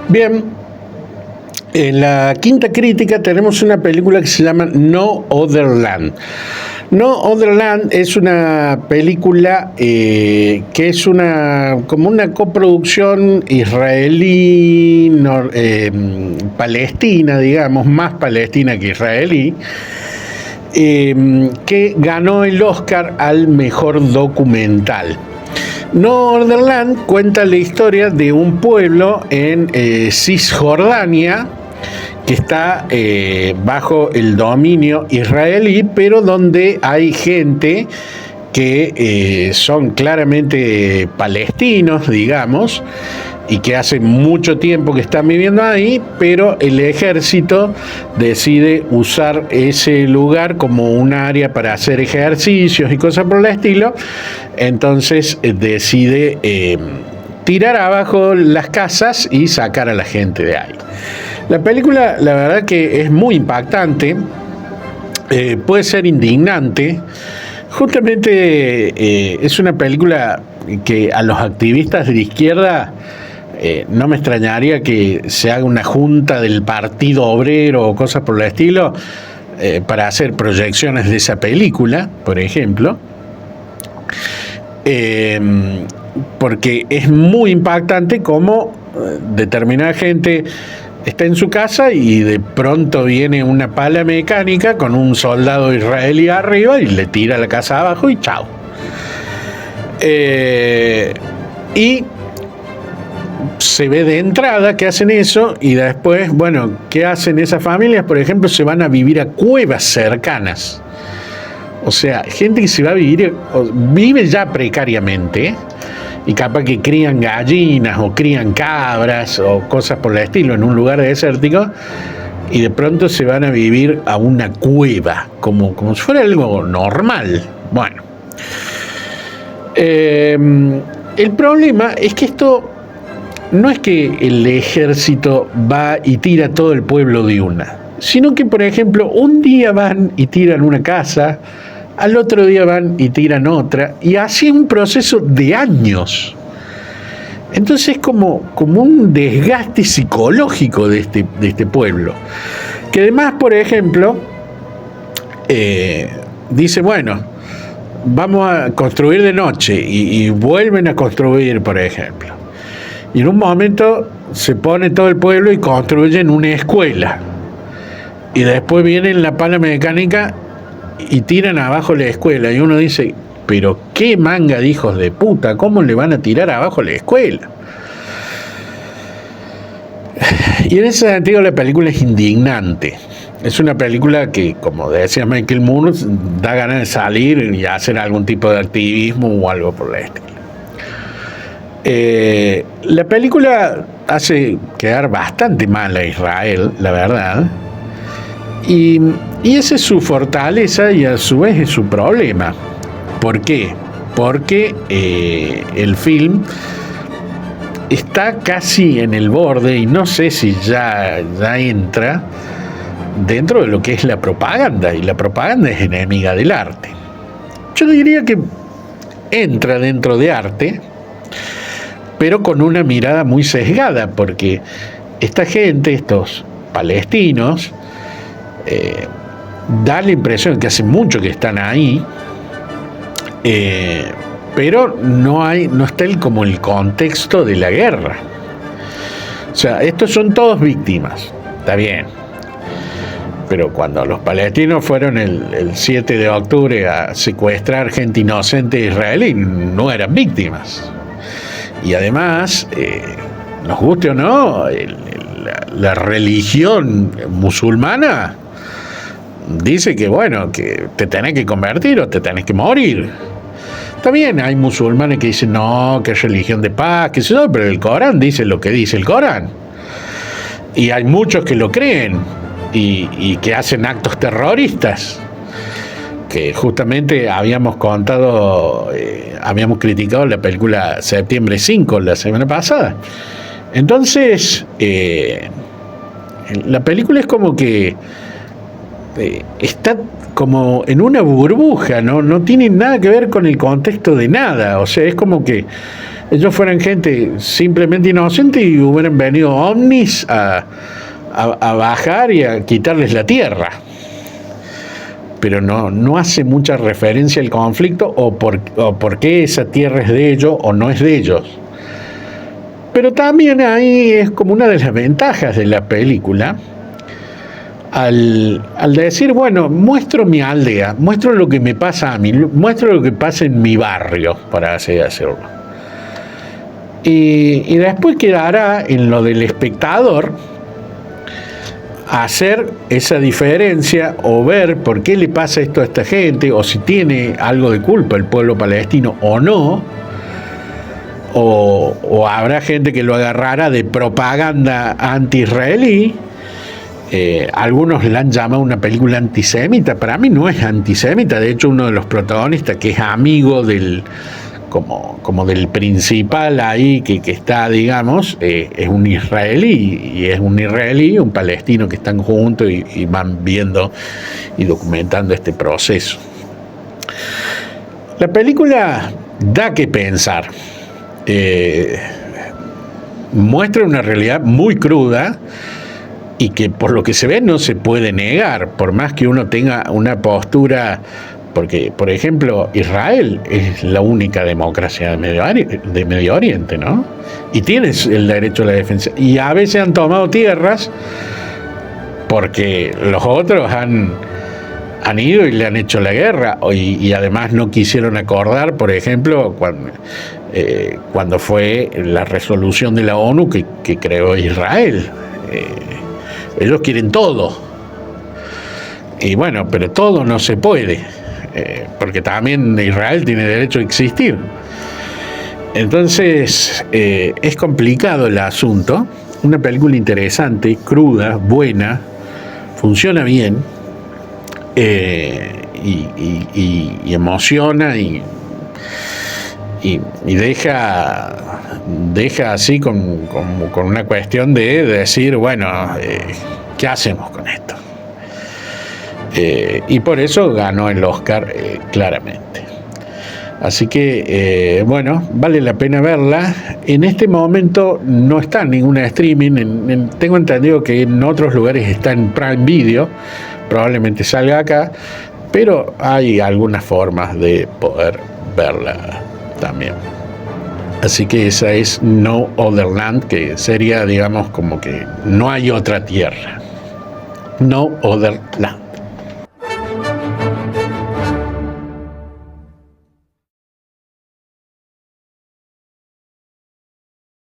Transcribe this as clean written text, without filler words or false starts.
Bien, en la quinta crítica tenemos una película que se llama No Other Land. No Other Land es una película que es como una coproducción israelí-palestina, digamos, más palestina que israelí, que ganó el Oscar al mejor documental. No Other Land cuenta la historia de un pueblo en Cisjordania que está bajo el dominio israelí, pero donde hay gente que son claramente palestinos, digamos, y que hace mucho tiempo que están viviendo ahí, pero el ejército decide usar ese lugar como un área para hacer ejercicios y cosas por el estilo. Entonces decide tirar abajo las casas y sacar a la gente de ahí. La película, la verdad que es muy impactante, puede ser indignante. Justamente es una película que a los activistas de la izquierda no me extrañaría que se haga una junta del Partido Obrero o cosas por el estilo para hacer proyecciones de esa película, por ejemplo. Porque es muy impactante cómo determinada gente está en su casa y de pronto viene una pala mecánica con un soldado israelí arriba y le tira la casa abajo y chao. Y se ve de entrada que hacen eso y después, bueno, ¿qué hacen esas familias? Por ejemplo, se van a vivir a cuevas cercanas. O sea, gente que se va a vivir, vive ya precariamente, y capaz que crían gallinas o crían cabras o cosas por el estilo en un lugar desértico, y de pronto se van a vivir a una cueva, como si fuera algo normal. Bueno. El problema es que esto no es que el ejército va y tira a todo el pueblo de una, sino que, por ejemplo, un día van y tiran una casa, al otro día van y tiran otra, y así un proceso de años. Entonces es como un desgaste psicológico de este pueblo, que además, por ejemplo, dice, bueno, vamos a construir de noche, y vuelven a construir, por ejemplo. Y en un momento se pone todo el pueblo y construyen una escuela. Y después viene la pala mecánica y tiran abajo la escuela. Y uno dice, pero qué manga de hijos de puta, ¿cómo le van a tirar abajo la escuela? Y en ese sentido la película es indignante. Es una película que, como decía Michael Moore, da ganas de salir y hacer algún tipo de activismo o algo por el estilo. La película hace quedar bastante mal a Israel, la verdad, y esa es su fortaleza y a su vez es su problema. ¿Por qué? Porque el film está casi en el borde, y no sé si ya entra dentro de lo que es la propaganda, y la propaganda es enemiga del arte. Yo diría que entra dentro de arte, pero con una mirada muy sesgada, porque esta gente, estos palestinos, da la impresión que hace mucho que están ahí, pero no está como el contexto de la guerra. O sea, estos son todos víctimas, está bien, pero cuando los palestinos fueron el 7 de octubre a secuestrar gente inocente israelí, no eran víctimas. Y además, nos guste o no, la religión musulmana dice que, bueno, que te tenés que convertir o te tenés que morir. Está bien, hay musulmanes que dicen, no, que es religión de paz, que eso, pero el Corán dice lo que dice el Corán. Y hay muchos que lo creen y que hacen actos terroristas, que justamente habíamos criticado la película Septiembre 5 la semana pasada. Entonces, la película es como que está como en una burbuja, no tiene nada que ver con el contexto de nada. O sea, es como que ellos fueran gente simplemente inocente y hubieran venido ovnis a bajar y a quitarles la tierra. Pero no hace mucha referencia al conflicto o por qué esa tierra es de ellos o no es de ellos. Pero también ahí es como una de las ventajas de la película, al decir, bueno, muestro mi aldea, muestro lo que me pasa a mí, muestro lo que pasa en mi barrio, para así decirlo. Y después quedará en lo del espectador hacer esa diferencia o ver por qué le pasa esto a esta gente, o si tiene algo de culpa el pueblo palestino o no, o habrá gente que lo agarrará de propaganda anti-israelí. Algunos la han llamado una película antisemita. Para mí no es antisemita. De hecho, uno de los protagonistas, que es amigo del como del principal ahí que está, digamos, es un israelí, y es un israelí y un palestino que están juntos y van viendo y documentando este proceso. La película da que pensar. Muestra una realidad muy cruda y que por lo que se ve no se puede negar, por más que uno tenga una postura, porque, por ejemplo, Israel es la única democracia de Medio Oriente, ¿no? Y tiene el derecho a la defensa. Y a veces han tomado tierras porque los otros han ido y le han hecho la guerra, y además no quisieron acordar, por ejemplo, cuando fue la resolución de la ONU que creó Israel. Ellos quieren todo. Y bueno, pero todo no se puede, porque también Israel tiene derecho a existir. Entonces, es complicado el asunto. Una película interesante, cruda, buena, funciona bien, y emociona y deja así con una cuestión de decir, bueno, ¿qué hacemos con esto? Y por eso ganó el Oscar claramente. Así que, bueno, vale la pena verla. En este momento no está en ninguna streaming. Tengo entendido que en otros lugares está en Prime Video. Probablemente salga acá. Pero hay algunas formas de poder verla también. Así que esa es No Other Land, que sería, digamos, como que no hay otra tierra. No Other Land.